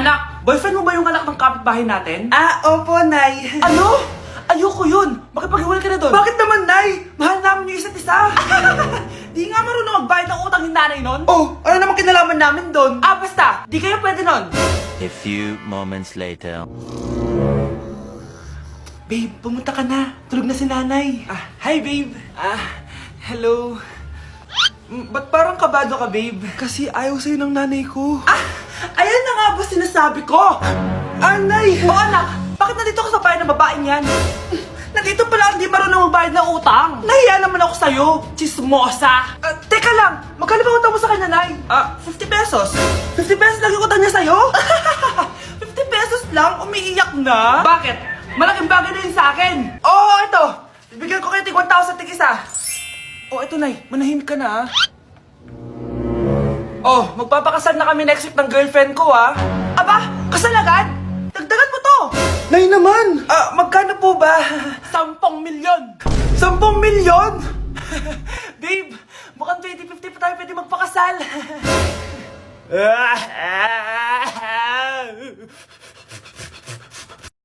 Anak, boyfriend mo ba yung anak ng kapitbahay natin? Opo, Nay. Ano? Ayoko yun! Makipag-iwalay ka na doon! Bakit naman, Nay? Mahal namin yung isa't isa. Di nga marunong magbayad ng utang yung nanay nun? Oh, ano naman kinalaman namin doon? Basta! Di kayo pwede nun! A few moments later. Babe, pumunta ka na. Tulog na si nanay. Hi, babe! Hello? Ba't parang kabado ka, babe? Kasi ayaw sa'yo ng nanay ko. Ayan na nga ba sinasabi ko? Nay! O anak, bakit nandito ka sa bahay ng babaeng yan? Nandito pala hindi marunong magbayad ng utang. Nahiya naman ako sa'yo, chismosa. Teka lang, magkano ba utang mo sa kanya, Nay? 50 pesos. 50 pesos lang yung utang niya sa'yo? 50 pesos lang? Umiiyak na? Bakit? Malaking bagay na yun sa akin. Ito. Bibigyan ko kayo tig 1,000 tig isa. Ito, Nay. Manahimik ka na, magpapakasal na kami next week ng girlfriend ko, Aba, kasal agad? Dagdagan mo to! Nay naman! Magkano po ba? 10 milyon! 10 milyon? Babe, mukhang 2050 pa tayo pwede magpakasal.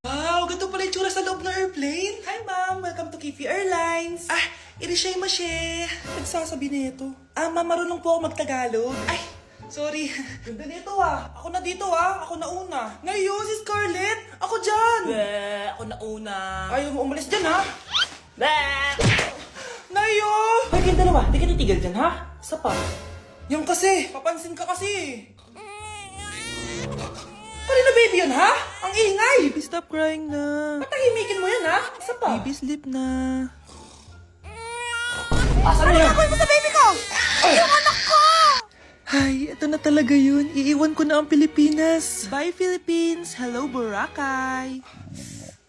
Wow, ganito pala yung tsura sa loob ng airplane. Hi, ma'am. Welcome to Kifi Airlines. Irishay mashe. Nagsasabi nito. Ma'am, marunong po ako magtagalog. Ay, sorry. Ganda nito Ako na dito Ako na una. Ngayon, si Scarlett. Ako dyan. Ako na una. Ayaw mo umalis dyan, ha? Nayo! Hoy, kayong dalawa, di ka titigil dyan, ha? Isa pa. Yung kasi, papansin ka kasi. Kanina baby yun, ha? Ang ingay! Baby, stop crying na. Patahimikin mo yun, ha? Isa pa. Baby, sleep na. Asan na yan? Mo sa baby ko! Yung anak ko! Ay, ito na talaga yun. Iiwan ko na ang Pilipinas. Bye, Philippines. Hello, Boracay.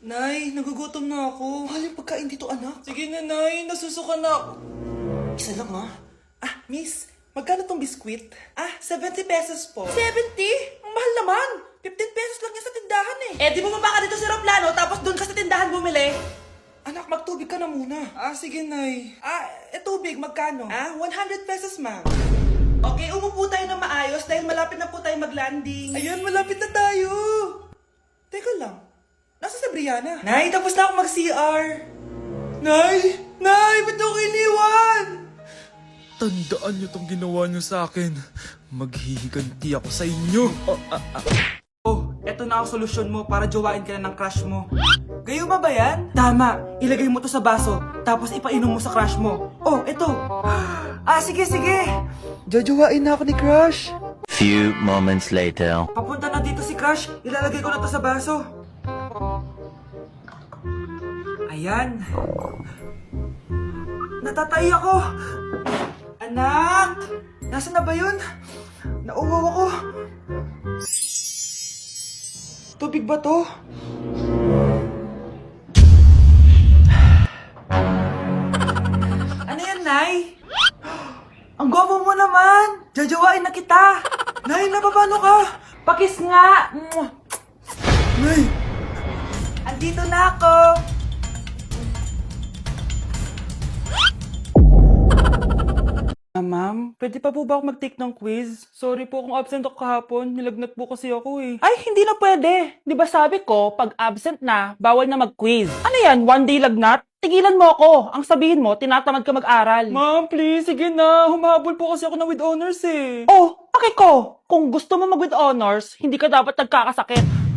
Nay, nagugutom na ako. Mahal yung pagkain dito, anak. Sige na, Nay. Nasusuka na ako. Isa lang, ha? Miss, magkano tong biskwit? 70 pesos po. 70? Ang mahal naman. 15 pesos lang yan sa tindahan, eh. Di bumaba ka dito sa aeroplano, tapos doon ka sa tindahan bumili. Anak, magtubig ka na muna. Sige, Nay. Tubig, magkano? 100 pesos, ma'am. Okay, umupo tayo na maayos dahil malapit na po tayo mag-landing. Ayun, malapit na tayo. Teka lang. Nasa si Brianna? Nay, tapos na ako mag-CR. Nay! Nay! Ba't ako iniwan? Tandaan niyo tong ginawa niyo sa akin. Maghihiganti ako sa inyo. Eto na ang solusyon mo para jowain ka na ng crush mo. Gayuma ba yan? Tama, ilagay mo to sa baso, tapos ipainom mo sa crush mo. Eto. Sige. Jajawain na ako ni Crush. Few moments later. Papunta na dito si crush, ilalagay ko na to sa baso. Ayan. Natatay ako. Anak! Nasaan na ba yun? Nauwaw ako. Tubig ba to? Ano yan, Nay? Ang gwapo mo naman! Jajawain na kita! Nay, napapano ka? Pakis nga! Nay! Andito na ako! Ma'am, pwede pa po ba ako mag-take ng quiz? Sorry po kung absent ako kahapon. Nilagnat po kasi ako eh. Ay, hindi na pwede. Di ba sabi ko, pag absent na, bawal na mag-quiz. Ano yan, one day lagnat? Tigilan mo ako. Ang sabihin mo, tinatamad ka mag-aral. Ma'am, please, sige na. Humabol po kasi ako na with honors eh. Okay ko. Kung gusto mo mag-with honors, hindi ka dapat nagkakasakit.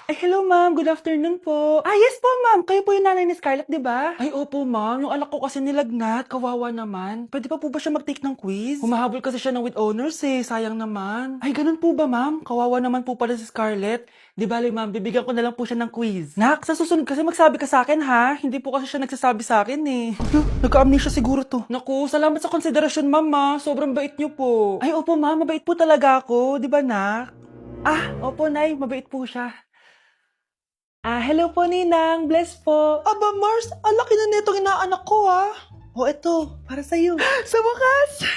Ay, hello ma'am. Good afternoon po. Yes po ma'am. Kayo po yung nanay ni Scarlett, di ba? Ay, opo ma'am. Yung anak ko kasi nilagnat. Kawawa naman. Pwede pa po ba siya mag-take ng quiz? Humahabol kasi siya ng with honors eh. Sayang naman. Ay, ganun po ba ma'am? Kawawa naman po pala si Scarlett. Di bale ma'am, bibigyan ko na lang po siya ng quiz. Nak, sa susunod kasi magsabi ka sa akin ha. Hindi po kasi siya nagsasabi sa akin eh. Nagka-amnesia siguro to. Naku, salamat sa konsiderasyon ma'am ha. Sobrang bait niyo po. Ay, opo ma'am. Mabait po talaga ako. Di ba nak? Opo nay. Mabait po siya. Hello po, Ninang. Bless po. Aba, Mars, ang laki na netong inaanak ko, ha? Eto, para sa'yo. Sa wakas!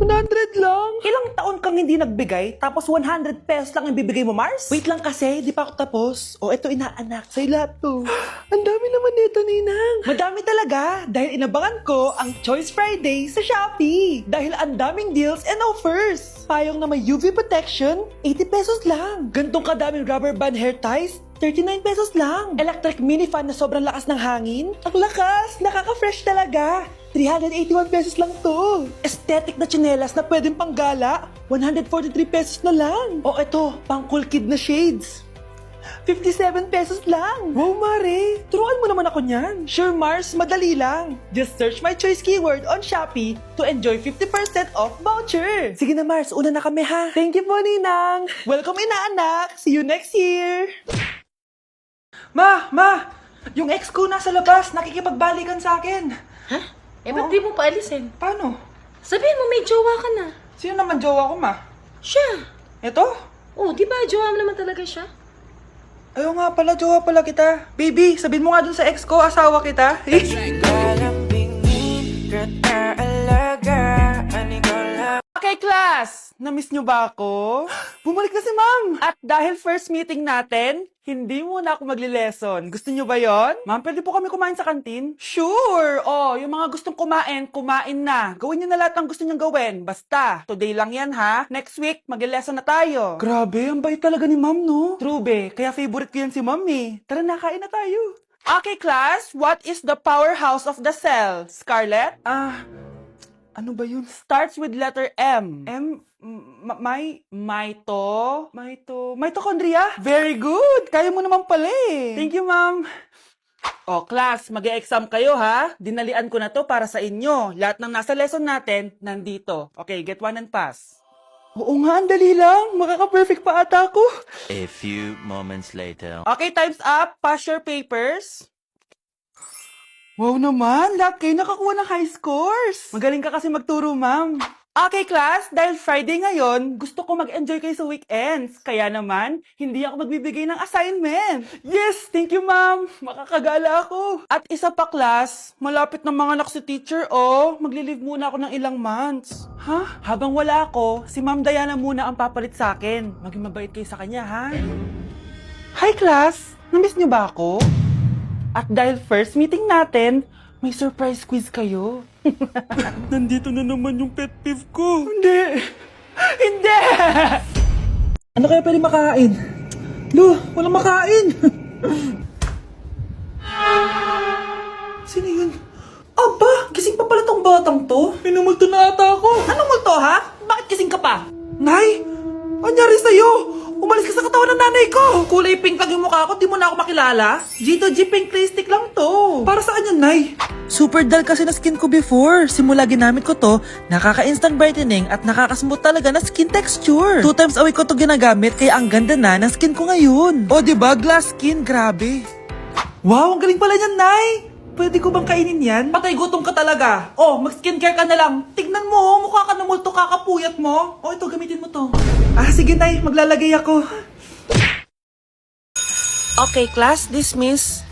100 lang. Ilang taon kang hindi nagbigay, tapos 100 pesos lang ang bibigay mo, Mars? Wait lang kasi, di pa ako tapos. O, eto inaanak. Sa'yo lahat to. Ang dami naman nito, Ninang. Madami talaga dahil inabangan ko ang Choice Friday sa Shopee. Dahil ang daming deals and offers. Payong na may UV protection, 80 pesos lang. Gantong kadaming rubber band hair ties, 39 pesos lang. electric mini fan na sobrang lakas ng hangin, Ang lakas, nakaka-fresh talaga. 381 pesos lang to. aesthetic na tsinelas na pwedeng panggala, 143 pesos na lang. o eto, pang cool kid na shades. 57 pesos lang. Wow, Mare. Turuan mo naman ako niyan. Sure Mars, madali lang. Just search my choice keyword on Shopee to enjoy 50% off voucher. Sige na, Mars. Una na kami, ha? Thank you po, Ninang. Welcome, inaanak. See you next year. Ma! Yung ex ko nasa labas, nakikipagbalikan sa akin. Ha? Eh, ba't di mo paalisin? Paano? Sabihin mo, may jowa ka na. Sino naman jowa ko, ma? Siya. Ito? Oh, di ba jowa mo naman talaga siya? Ayaw nga pala, jowa pala kita. Baby, sabihin mo nga dun sa ex ko, asawa kita. Okay, class! Namiss nyo ba ako? Bumalik na si ma'am! At dahil first meeting natin, hindi muna ako magli-lesson. Gusto nyo ba yon? Ma'am, pwede po kami kumain sa kantin? Sure! Oh, yung mga gustong kumain, kumain na. Gawin nyo na lahat ng gusto nyong gawin. Basta, today lang yan ha. Next week, magli-lesson na tayo. Grabe, ang bait talaga ni ma'am, no? True, be. Kaya favorite ko yan si ma'am eh. Tara na, kain na tayo. Okay, class. What is the powerhouse of the cell? Scarlett? Ano ba yun? Starts with letter M. Mitochondria? Very good! Kaya mo naman pala eh. Thank you, ma'am. O, class, mag-e-exam kayo ha. Dinalian ko na to para sa inyo. Lahat ng nasa lesson natin, nandito. Okay, get one and pass. Oo nga, ang dali lang. Makaka-perfect pa ata ako. A few moments later. Okay, time's up. Pass your papers. Wow naman, lahat kayo nakakuha ng high scores. Magaling ka kasi magturo, ma'am. Okay, class, dahil Friday ngayon, gusto ko mag-enjoy kayo sa weekends. Kaya naman, hindi ako magbibigay ng assignment. Yes, thank you, ma'am. Makakagala ako. At isa pa, class, malapit na mga anak si teacher, oh. Magli-leave muna ako ng ilang months. Ha? Habang wala ako, si Ma'am Diana muna ang papalit sa akin. Maging mabait kayo sa kanya, ha? Hi, class. Namiss niyo ba ako? At dahil first meeting natin, may surprise quiz kayo. Nandito na naman yung pet peeve ko. Hindi! Ano kaya pwede makain? Lo, walang makain. Sino yun? Aba, gising pa pala tong batang to. Minumulto na ata ako. Anong multo, ha? Bakit gising ka pa? Nay, anyari sa'yo? Umalis ka sa katawan ng nanay ko! Kulay pink lang yung mukha ko, di mo na ako makilala? G2G pink clay stick lang to. Para saan yan, Nay? Super dull kasi na skin ko before. Simula ginamit ko to, nakaka-instant brightening at nakaka-smooth talaga na skin texture. 2 times a week ko to ginagamit kaya ang ganda na ng skin ko ngayon. O diba, glass skin, grabe. Wow, ang galing pala niyan, Nay! Pwede ko bang kainin yan? Patay gutom ka talaga. Oh, mag-skincare ka na lang. Tignan mo, mukha ka na multo kakapuyat mo. Oh, ito, gamitin mo to. Sige, Nay. Maglalagay ako. Okay, class, dismiss.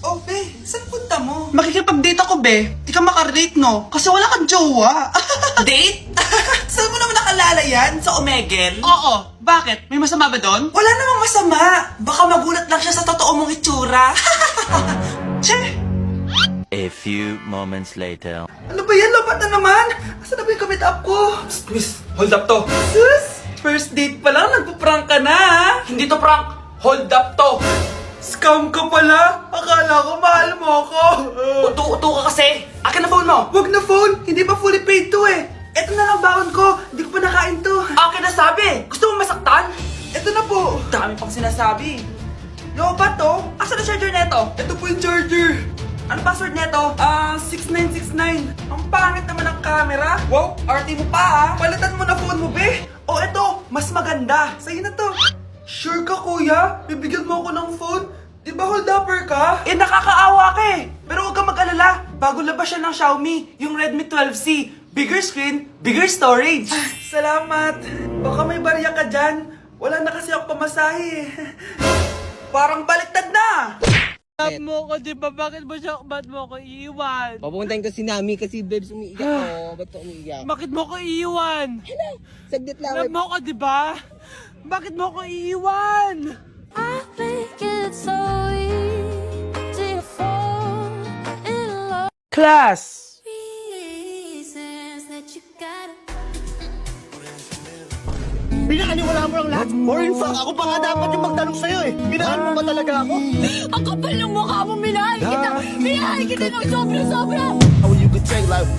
Oh, be, saan punta mo? Makikipag-date ako, be. Di ka makarelate, no? Kasi wala kang jowa. Date? Saan mo naman nakalala yan? Sa Omegle? Oo. Bakit? May masama ba doon? Wala namang masama. Baka magulat lang siya sa totoo mong itsura. Che! A few moments later. Ano ba yan? Lapat na naman! Asan na ba yung commit up ko? Miss, hold up to. Sus! First date pa lang, nagpo-prank ka na, ha? Hindi to prank. Hold up to. Scam ka pala! Akala ko mahal mo ako! Uto ka kasi. Akin na phone mo. Wag na phone! Hindi pa fully paid to eh! Eto na lang baon ko! Hindi ko pa nakain to! Akin na sabi. Gusto mo masaktan? Eto na po! Dami pang sinasabi. Lobat to? Asan ang charger neto? Ito po yung charger! Ano password neto? 6969. Ang pangit naman ng camera. Wow, RT mo pa ha. Palitan mo na phone mo, be! Oh, eto, mas maganda. Sa'yo na to! Sure ka, kuya? Bibigyan mo ako ng phone? Di ba hold upper ka? Eh, nakakaawa ka eh. Pero huwag kang mag-alala. Bago labas siya ng Xiaomi, yung Redmi 12C. Bigger screen, bigger storage. Salamat! Baka may barya ka dyan. Wala na kasi ako pamasahe eh. Parang baliktad na. Love mo ko, di ba? Bakit mo ko iiwan? Papuntahin ko si Nami kasi babes umiiyak ko. Ba't ka umiiyak? Bakit mo ko iiwan? Saglit lang. Love mo ko, di ba? Bakit mo ko iiwan? I think it's so easy to fall in love. Class! Reasons that you gotta. Pinakaniwala mo lang lahat. Or in fact, ako pa nga dapat yung magtanong sa'yo eh. Minahal mo ba talaga ako? Ang kapal ng mukha mo, minahal kita! Minahal kita ng sobra-sobra! Oh, you could take like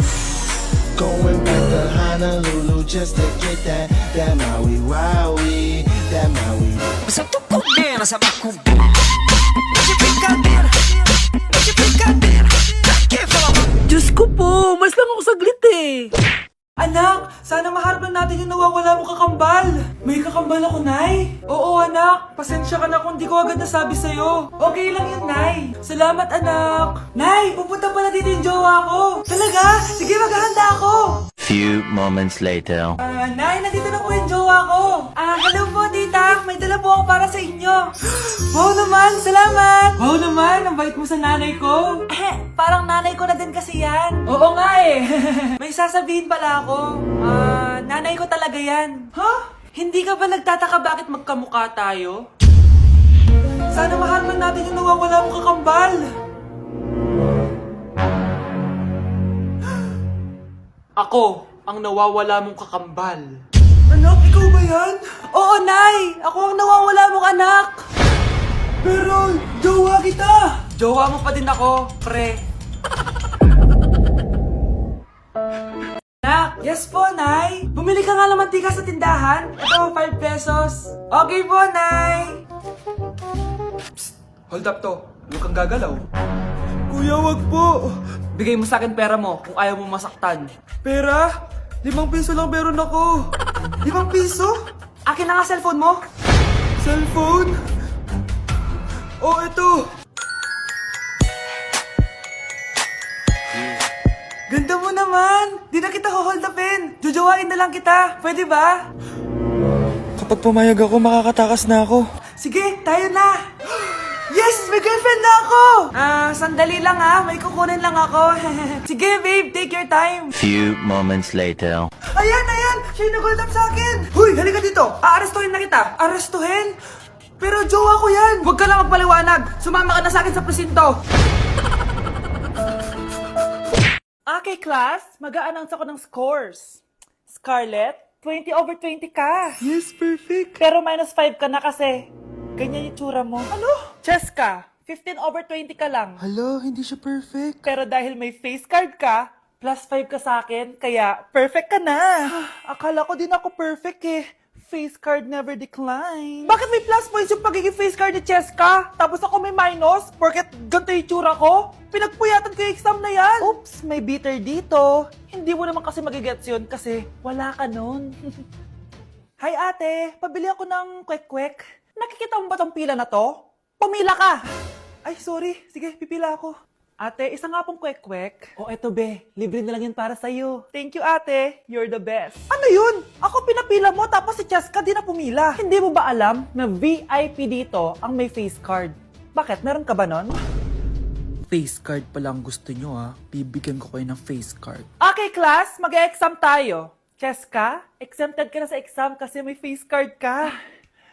going back to Honolulu just to get that Maui Wowie, that Maui. Sa tukog din, sa bakog din. Kasi pikadir, kasi pikadir. Diyos ko po, mas lang ako saglit eh. Anak, sana maharap na natin yung nawawala mong kakambal. May kakambal ako, Nay. Oo, anak. Pasensya ka na kung di ko agad nasabi sa'yo. Okay lang yun, Nay. Salamat, anak. Nay, pupunta pala dito yung jowa ko. Talaga? Sige, maghahanda ako. Few moments later. Nay, nandito na po yung jowa ko. Hello po, tita. May dala po ako para sa inyo. Wow naman, salamat. Wow naman, ang bait mo sa nanay ko. Parang nanay ko na din kasi yan. Oo nga eh. May sasabihin pala ako. Nanay ko talaga yan. Hindi ka ba nagtataka bakit magkamukha tayo? Sana maharman natin yung nawawala mong kakambal. Ako, ang nawawala mong kakambal. Anak, ikaw ba yan? Oo, Nay! Ako ang nawawala mong anak! Pero, jowa kita! Jowa mo pa din ako, pre. Anak, yes po, Nay. Bumili ka nga ng mantika sa tindahan. Ito, 5 pesos. Okay po, Nay. Psst, hold up to. Huwag kang gagalaw. Kuya, wag po. Bigay mo sa akin pera mo kung ayaw mo masaktan. Pera? 5 piso lang meron ako. 5 piso? Akin na nga cellphone mo. Cellphone? Oh, ito. Ganda mo naman. Di na kita hold upin. Jojowain na lang kita. Pwede ba? Kapag pumayag ako, makakatakas na ako. Sige, tayo na. Yes! May girlfriend na ako! Sandali lang ha. May kukunin lang ako. Sige, babe. Take your time. Few moments later. Ayan! Siya yung nag-hold up sa akin! Huy! Halika dito! Aarestuhin na kita! Arestuhin? Pero jowa ko yan! Huwag ka lang magpaliwanag! Sumama ka na sa akin sa presinto! Okay, class. Mag-a-announce ako ng scores. Scarlett, 20/20 ka. Yes, perfect. Pero -5 ka na kasi. Ganyan yung tsura mo. Ano? Cheska, 15/20 ka lang. Hala, hindi siya perfect. Pero dahil may face card ka, +5 ka sa akin, kaya perfect ka na. Akala ko din ako perfect eh. Face card never decline. Bakit may plus points yung pagiging face card ni Cheska? Tapos ako may minus? Porket ganito yung tsura ko? Pinagpuyatan ko yung exam na yan. Oops, may bitter dito. Hindi mo naman kasi magigets yun kasi wala ka nun. Hi ate, pabili ako ng kwek-kwek. Nakikita mo ba tong pila na to? Pumila ka! Ay, sorry. Sige, pipila ako. Ate, isa nga pong kwek-kwek. O eto be, libre na lang yan para sa'yo. Thank you ate, you're the best. Ano yun? Ako pinapila mo tapos si Cheska di na pumila. Hindi mo ba alam na VIP dito ang may face card? Bakit? Meron ka ba nun? Face card pa lang gusto nyo ha. Bibigyan ko kayo ng face card. Okay class, mag-exam tayo. Cheska, exempted ka na sa exam kasi may face card ka.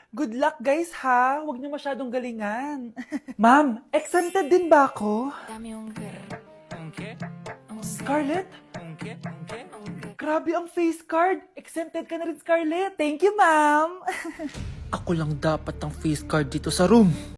Good luck guys ha, huwag niyo masyadong galingan. Ma'am, exempted din ba ako? Scarlett? Grabe ang face card. Exempted ka na rin, Scarlett. Thank you, ma'am. Ako lang dapat ang face card dito sa room.